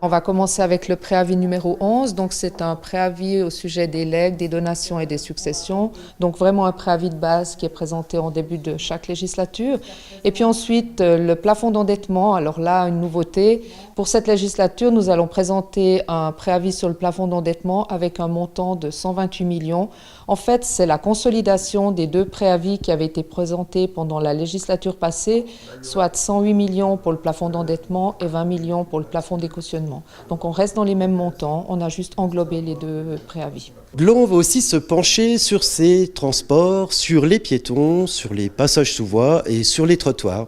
On va commencer avec le préavis numéro 11. Donc, c'est un préavis au sujet des legs, des donations et des successions. Donc, vraiment un préavis de base qui est présenté en début de chaque législature. Et puis ensuite, le plafond d'endettement. Alors là, une nouveauté. Pour cette législature, nous allons présenter un préavis sur le plafond d'endettement avec un montant de 128 millions. En fait, c'est la consolidation des deux préavis qui avaient été présentés pendant la législature passée, soit 108 millions pour le plafond d'endettement et 20 millions pour le plafond d'écautionnement. Donc on reste dans les mêmes montants, on a juste englobé les deux préavis. Gland va aussi se pencher sur ces transports, sur les piétons, sur les passages sous voie et sur les trottoirs.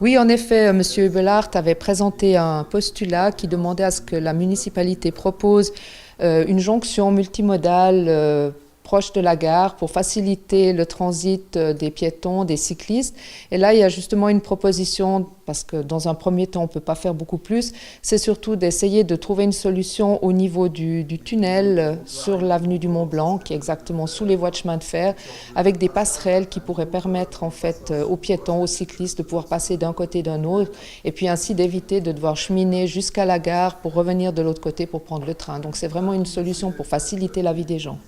Oui, en effet, M. Hubelart avait présenté un postulat qui demandait à ce que la municipalité propose une jonction multimodale proche de la gare pour faciliter le transit des piétons, des cyclistes. Et là, il y a justement une proposition, parce que dans un premier temps, on ne peut pas faire beaucoup plus, c'est surtout d'essayer de trouver une solution au niveau du tunnel sur l'avenue du Mont-Blanc, qui est exactement sous les voies de chemin de fer, avec des passerelles qui pourraient permettre en fait aux piétons, aux cyclistes de pouvoir passer d'un côté d'un autre, et puis ainsi d'éviter de devoir cheminer jusqu'à la gare pour revenir de l'autre côté pour prendre le train. Donc c'est vraiment une solution pour faciliter la vie des gens.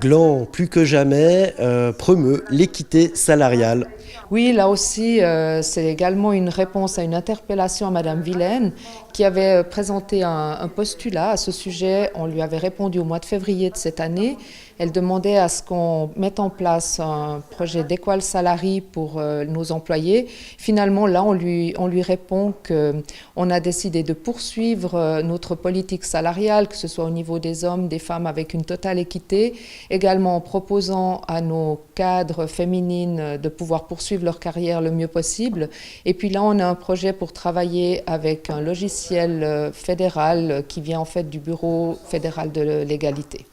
Gland, plus que jamais, promeut l'équité salariale. Oui, là aussi, c'est également une réponse à une interpellation à Madame Vilaine qui avait présenté un postulat à ce sujet. On lui avait répondu au mois de février de cette année. Elle demandait à ce qu'on mette en place un projet d'équal salary pour nos employés. Finalement, là, on lui répond qu'on a décidé de poursuivre notre politique salariale, que ce soit au niveau des hommes, des femmes, avec une totale équité, également en proposant à nos cadres féminines de pouvoir poursuivre leur carrière le mieux possible. Et puis là, on a un projet pour travailler avec un logiciel fédéral qui vient en fait du Bureau fédéral de l'égalité.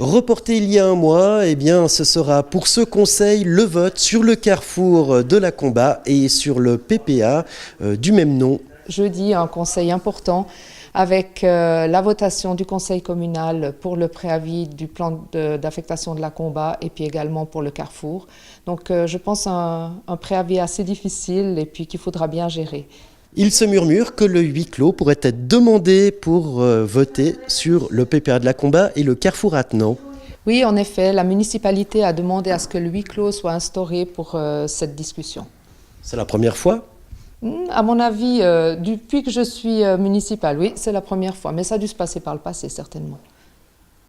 Reporté il y a un mois, eh bien, ce sera pour ce conseil le vote sur le carrefour de la Combat et sur le PPA du même nom. Jeudi, un conseil important avec la votation du conseil communal pour le préavis du plan d'affectation de la Combat et puis également pour le carrefour. Donc je pense un préavis assez difficile et puis qu'il faudra bien gérer. Il se murmure que le huis clos pourrait être demandé pour voter sur le PPA de la Combat et le carrefour attenant. Oui, en effet, la municipalité a demandé à ce que le huis clos soit instauré pour cette discussion. C'est la première fois ? À mon avis, depuis que je suis municipale, oui, c'est la première fois, mais ça a dû se passer par le passé, certainement.